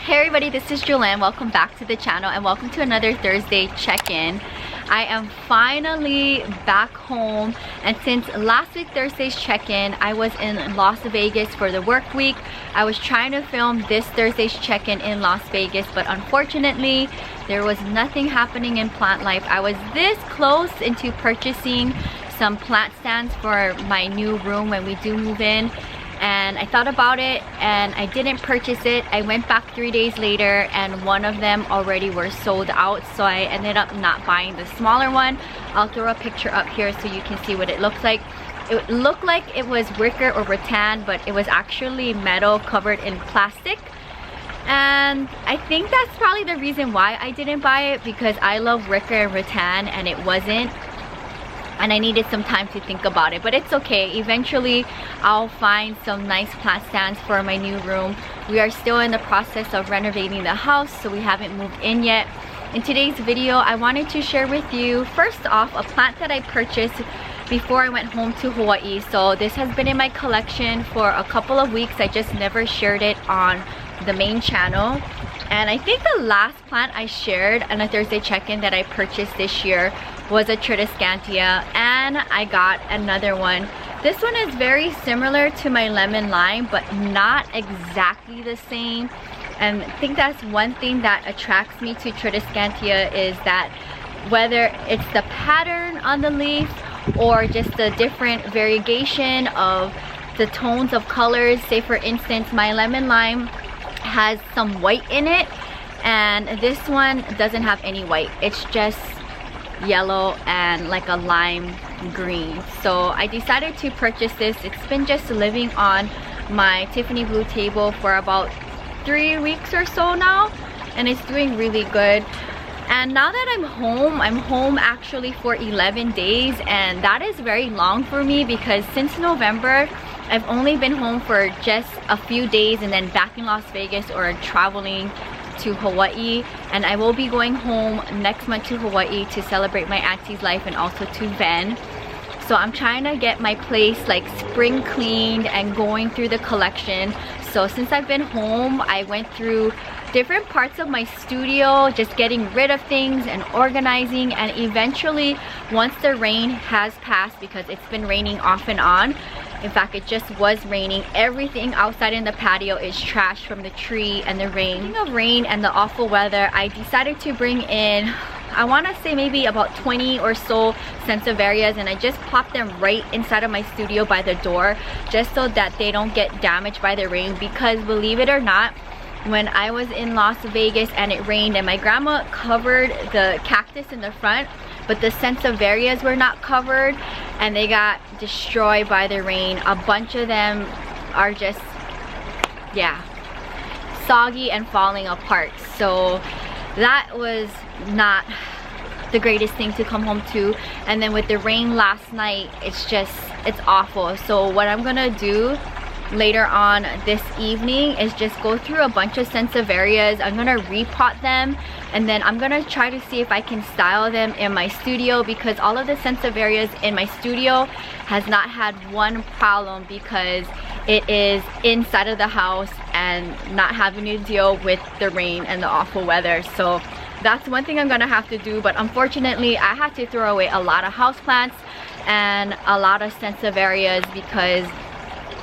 Hey everybody, this is Jewelyn. Welcome back to the channel and welcome to another Thursday check-in. I am finally back home, and since last week Thursday's check-in, I was in Las Vegas for the work week. I was trying to film this Thursday's check-in in Las Vegas, but unfortunately there was nothing happening in plant life. I was this close into purchasing some plant stands for my new room when we do move in, and I thought about it and I didn't purchase it. I went back 3 days later and one of them already were sold out, so I ended up not buying the smaller one. I'll throw a picture up here so you can see what it looks like. It looked like it was wicker or rattan, but it was actually metal covered in plastic. And I think that's probably the reason why I didn't buy it, because I love wicker and rattan and it wasn't. And I needed some time to think about it, but it's okay. Eventually I'll find some nice plant stands for my new room. We are still in the process of renovating the house, so we haven't moved in yet. In today's video, I wanted to share with you, first off, a plant that I purchased before I went home to Hawaii. So this has been in my collection for a couple of weeks. I just never shared it on the main channel. And I think the last plant I shared on a Thursday check-in that I purchased this year was a Tradescantia, and I got another one. This one is very similar to my lemon lime, but not exactly the same. And I think that's one thing that attracts me to Tradescantia, is that whether it's the pattern on the leaf or just the different variegation of the tones of colors. Say for instance, my lemon lime has some white in it, and this one doesn't have any white. It's just yellow and like a lime green. So I decided to purchase this. It's been just living on my Tiffany blue table for about 3 weeks or so now, and it's doing really good. And now that I'm home actually for 11 days, and that is very long for me because since November I've only been home for just a few days and then back in Las Vegas or traveling to Hawaii. And I will be going home next month to Hawaii to celebrate my auntie's life and also to Ven. So I'm trying to get my place like spring cleaned and going through the collection. So since I've been home, I went through different parts of my studio, just getting rid of things and organizing, and eventually once the rain has passed, because it's been raining off and on. In fact, it just was raining. Everything outside in the patio is trash from the tree and the rain. Speaking of rain and the awful weather, I decided to bring in, I want to say maybe about 20 or so Sansevierias, and I just popped them right inside of my studio by the door just so that they don't get damaged by the rain. Because believe it or not, when I was in Las Vegas and it rained and my grandma covered the cactus in the front, but the Sansevierias were not covered and they got destroyed by the rain. A bunch of them are just, yeah, soggy and falling apart. So that was not the greatest thing to come home to. And then with the rain last night, it's awful. So what I'm gonna do later on this evening is just go through a bunch of Sansevierias. I'm gonna repot them, and then I'm gonna try to see if I can style them in my studio, because all of the Sansevierias in my studio has not had one problem because it is inside of the house and not having to deal with the rain and the awful weather. So that's one thing I'm gonna have to do. But unfortunately I had to throw away a lot of houseplants and a lot of Sansevierias because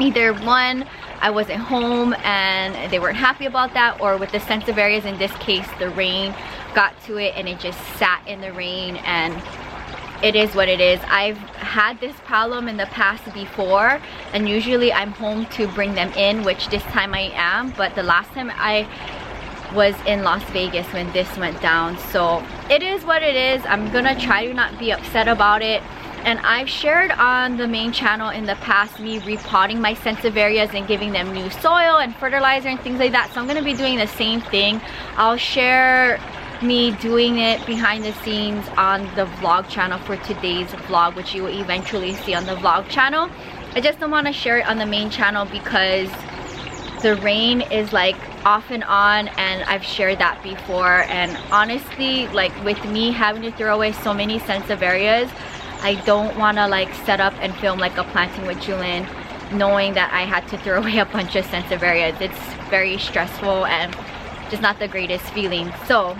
either one, I wasn't home and they weren't happy about that, or with the Sansevierias in this case, the rain got to it and it just sat in the rain, and it is what it is. I've had this problem in the past before, and usually I'm home to bring them in, which this time I am, but the last time I was in Las Vegas when this went down. So it is what it is. I'm gonna try to not be upset about it. And I've shared on the main channel in the past me repotting my Sansevierias and giving them new soil and fertilizer and things like that. So I'm going to be doing the same thing. I'll share me doing it behind the scenes on the vlog channel for today's vlog, which you will eventually see on the vlog channel. I just don't want to share it on the main channel because the rain is like off and on, and I've shared that before. And honestly, like with me having to throw away so many Sansevierias, I don't want to like set up and film like a planting with Jewelyn knowing that I had to throw away a bunch of Sansevierias. It's very stressful, and just not the greatest feeling. So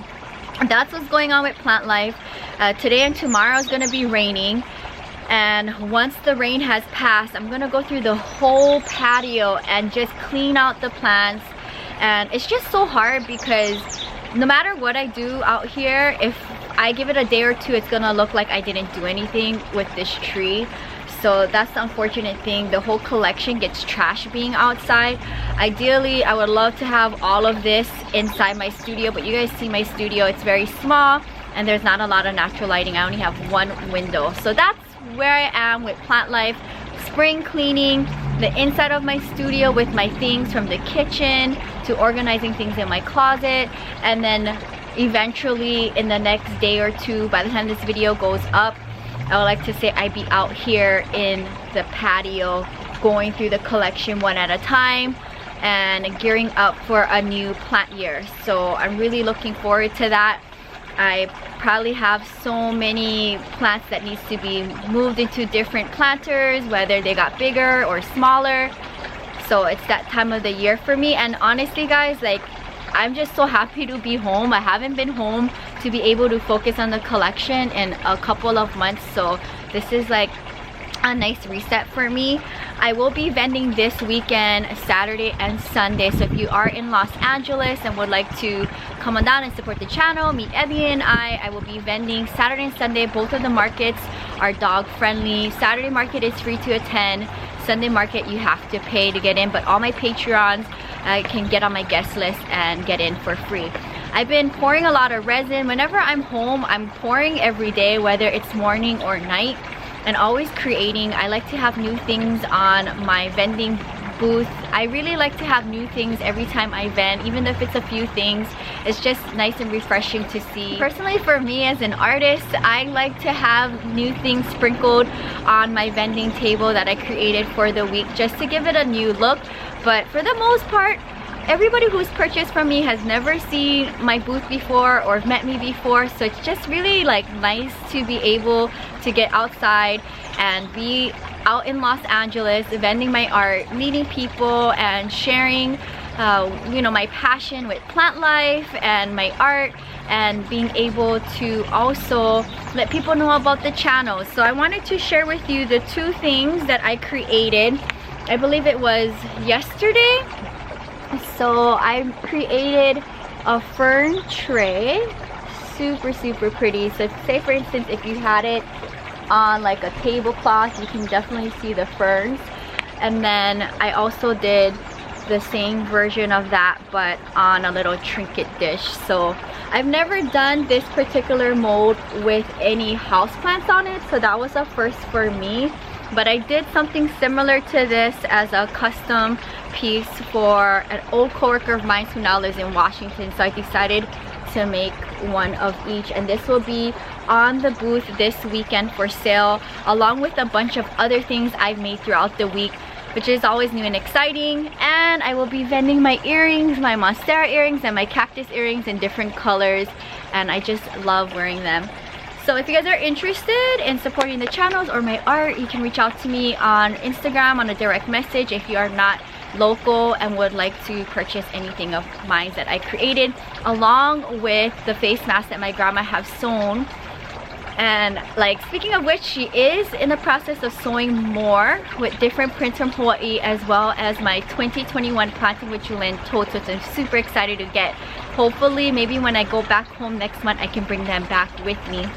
that's what's going on with plant life. Today and tomorrow is going to be raining, and once the rain has passed, I'm going to go through the whole patio and just clean out the plants. And it's just so hard because no matter what I do out here, if I give it a day or two, it's gonna look like I didn't do anything with this tree. So that's the unfortunate thing. The whole collection gets trashed being outside. Ideally, I would love to have all of this inside my studio, but you guys see my studio, it's very small and there's not a lot of natural lighting. I only have one window. So that's where I am with plant life. Spring cleaning the inside of my studio with my things from the kitchen to organizing things in my closet, and then eventually in the next day or two, by the time this video goes up, I would like to say I'd be out here in the patio going through the collection one at a time and gearing up for a new plant year. So I'm really looking forward to that. I probably have so many plants that needs to be moved into different planters, whether they got bigger or smaller. So it's that time of the year for me. And honestly guys, like, I'm just so happy to be home. I haven't been home to be able to focus on the collection in a couple of months, so this is like a nice reset for me. I will be vending this weekend, Saturday and Sunday, so if you are in Los Angeles and would like to come on down and support the channel, meet Ebby and I will be vending Saturday and Sunday. Both of the markets are dog friendly. Saturday market is free to attend. Sunday market you have to pay to get in, but all my Patreons can get on my guest list and get in for free. I've been pouring a lot of resin. Whenever I'm home, I'm pouring every day, whether it's morning or night, and always creating. I like to have new things on my vending booth. I really like to have new things every time I vend, even if it's a few things. It's just nice and refreshing to see. Personally, for me as an artist, I like to have new things sprinkled on my vending table that I created for the week, just to give it a new look. But for the most part, everybody who's purchased from me has never seen my booth before or met me before, so it's just really like nice to be able to get outside and be out in Los Angeles vending my art, meeting people and sharing you know, my passion with plant life and my art, and being able to also let people know about the channel. So I wanted to share with you the two things that I created. I believe it was yesterday. So I created a fern tray, super pretty. So say for instance, if you had it on like a tablecloth, you can definitely see the ferns. And then I also did the same version of that, but on a little trinket dish. So I've never done this particular mold with any houseplants on it, so that was a first for me. But I did something similar to this as a custom piece for an old coworker of mine who now lives in Washington, so I decided to make one of each, and this will be on the booth this weekend for sale, along with a bunch of other things I've made throughout the week, which is always new and exciting. And I will be vending my earrings, my monstera earrings and my cactus earrings in different colors, and I just love wearing them. So if you guys are interested in supporting the channels or my art, you can reach out to me on Instagram on a direct message if you are not local and would like to purchase anything of mine that I created, along with the face mask that my grandma has sewn. And like, speaking of which, she is in the process of sewing more with different prints from Hawaii, as well as my 2021 Planting with Jewelyn totes, which I'm super excited to get. Hopefully maybe when I go back home next month, I can bring them back with me.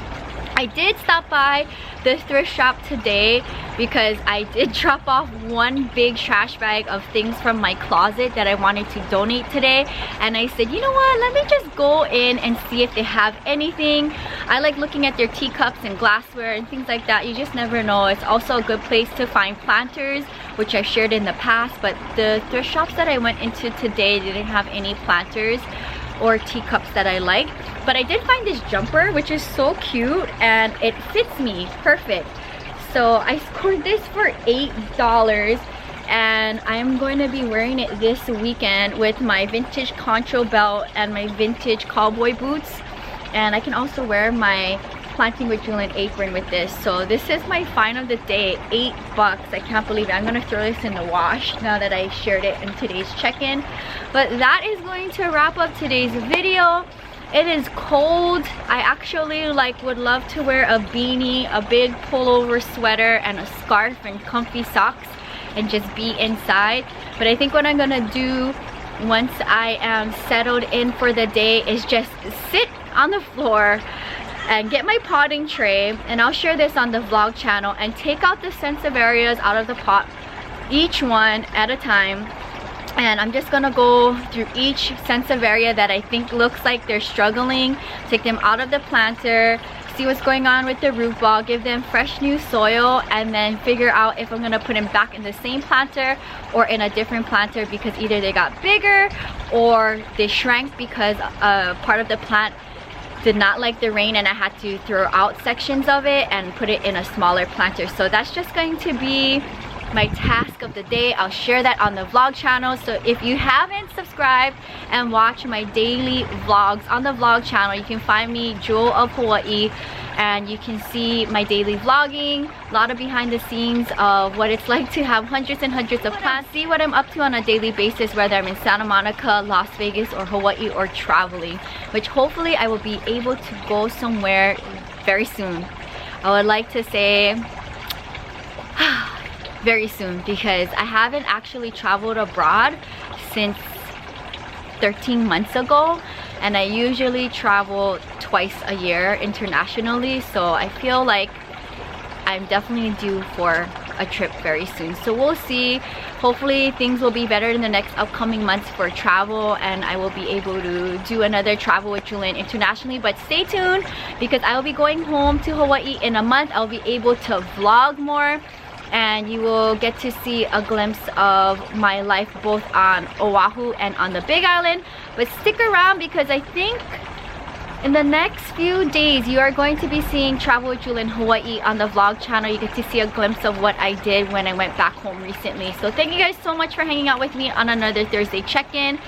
I did stop by the thrift shop today because I did drop off one big trash bag of things from my closet that I wanted to donate today, and I said, you know what, let me just go in and see if they have anything. I like looking at their teacups and glassware and things like that. You just never know. It's also a good place to find planters, which I shared in the past, but the thrift shops that I went into today didn't have any planters or teacups that I like. But I did find this jumper, which is so cute and it fits me perfect. So I scored this for $8, and I'm going to be wearing it this weekend with my vintage concho belt and my vintage cowboy boots. And I can also wear my Planting with Jewelyn apron with this. So this is my find of the day, $8. I can't believe it. I'm gonna throw this in the wash now that I shared it in today's check-in. But that is going to wrap up today's video. It is cold. I actually would love to wear a beanie, a big pullover sweater, and a scarf and comfy socks and just be inside. But I think what I'm gonna do once I am settled in for the day is just sit on the floor and get my potting tray, and I'll share this on the vlog channel, and take out the Sansevierias out of the pot, each one at a time. And I'm just gonna go through each Sansevieria that I think looks like they're struggling, take them out of the planter, see what's going on with the root ball, give them fresh new soil, and then figure out if I'm gonna put them back in the same planter or in a different planter, because either they got bigger or they shrank because part of the plant did not like the rain and I had to throw out sections of it and put it in a smaller planter. So that's just going to be my task of the day. I'll share that on the vlog channel. So if you haven't subscribed and watch my daily vlogs on the vlog channel, you can find me Jewel of Hawaii, and you can see my daily vlogging, a lot of behind the scenes of what it's like to have hundreds and hundreds of plants, see what I'm up to on a daily basis, whether I'm in Santa Monica, Las Vegas, or Hawaii, or traveling, which hopefully I will be able to go somewhere very soon. I would like to say very soon, because I haven't actually traveled abroad since 13 months ago, and I usually travel twice a year internationally, so I feel like I'm definitely due for a trip very soon. So we'll see. Hopefully things will be better in the next upcoming months for travel, and I will be able to do another Travel with Jewelyn internationally. But stay tuned, because I will be going home to Hawaii in a month. I'll be able to vlog more, and you will get to see a glimpse of my life both on Oahu and on the Big Island. But stick around, because I think in the next few days you are going to be seeing Travel with Jewelyn Hawaii on the vlog channel. You get to see a glimpse of what I did when I went back home recently. So thank you guys so much for hanging out with me on another Thursday check-in.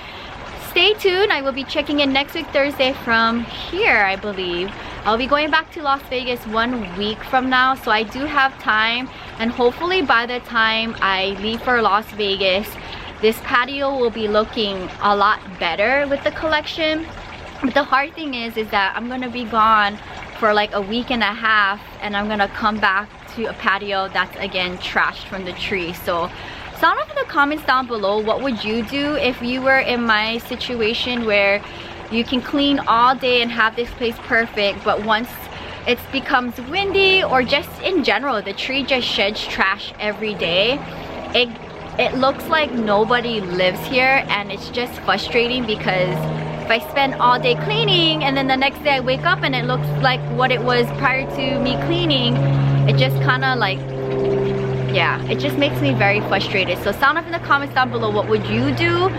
Stay tuned. I will be checking in next week Thursday from here, I believe. I'll be going back to Las Vegas 1 week from now, so I do have time, and hopefully by the time I leave for Las Vegas, this patio will be looking a lot better with the collection. But the hard thing is that I'm gonna be gone for like a week and a half, and I'm gonna come back to a patio that's again trashed from the tree. So sound off in the comments down below, what would you do if you were in my situation where you can clean all day and have this place perfect, but once it becomes windy, or just in general the tree just sheds trash every day, it looks like nobody lives here, and it's just frustrating, because if I spend all day cleaning and then the next day I wake up and it looks like what it was prior to me cleaning, it just kind of like, yeah, it just makes me very frustrated. So sound off in the comments down below, what would you do?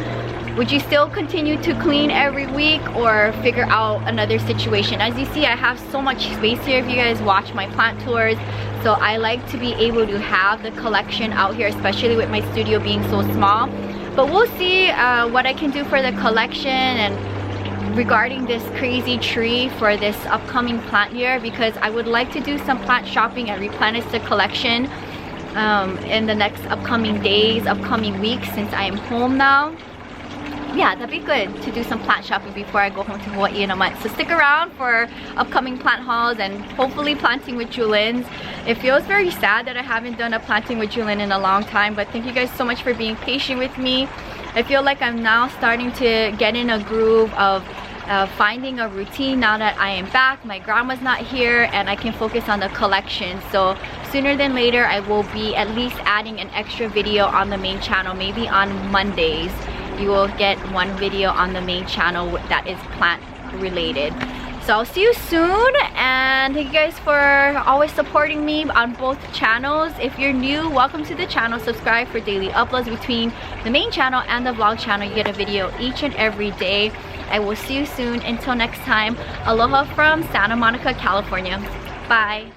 Would you still continue to clean every week, or figure out another situation? As you see, I have so much space here if you guys watch my plant tours. So I like to be able to have the collection out here, especially with my studio being so small. But we'll see what I can do for the collection and regarding this crazy tree for this upcoming plant year, because I would like to do some plant shopping and replenish the collection in the next upcoming days, upcoming weeks, since I am home now. Yeah, that'd be good to do some plant shopping before I go home to Hawaii in a month. So stick around for upcoming plant hauls and hopefully planting with Jewelyn. It feels very sad that I haven't done a planting with Jewelyn in a long time, but thank you guys so much for being patient with me. I feel like I'm now starting to get in a groove of finding a routine now that I am back. My grandma's not here, and I can focus on the collection. So sooner than later I will be at least adding an extra video on the main channel. Maybe on Mondays you will get one video on the main channel that is plant related. So I'll see you soon, and thank you guys for always supporting me on both channels. If you're new, welcome to the channel. Subscribe for daily uploads between the main channel and the vlog channel. You get a video each and every day. I will see you soon. Until next time, aloha from Santa Monica, California. Bye.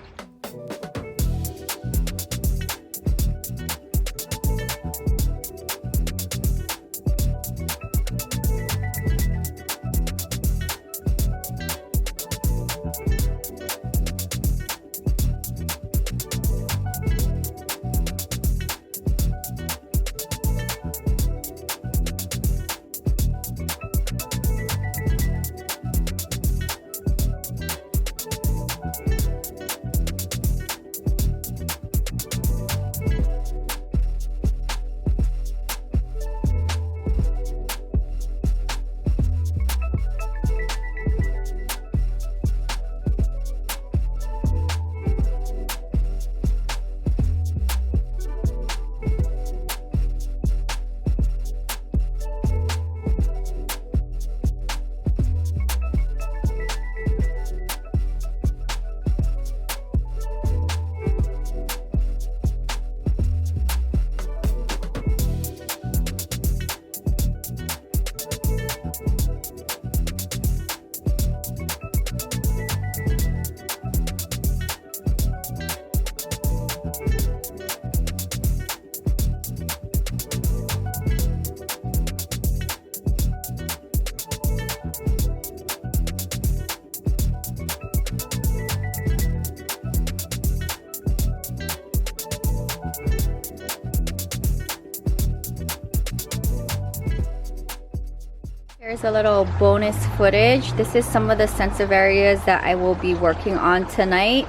Here's a little bonus footage. This is some of the sansevieras that I will be working on tonight.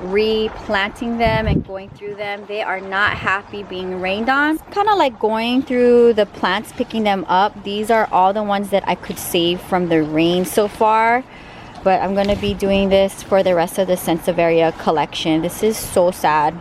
Replanting them and going through them. They are not happy being rained on. Kind of like going through the plants, picking them up. These are all the ones that I could save from the rain so far. But I'm going to be doing this for the rest of the sansevieria collection. This is so sad.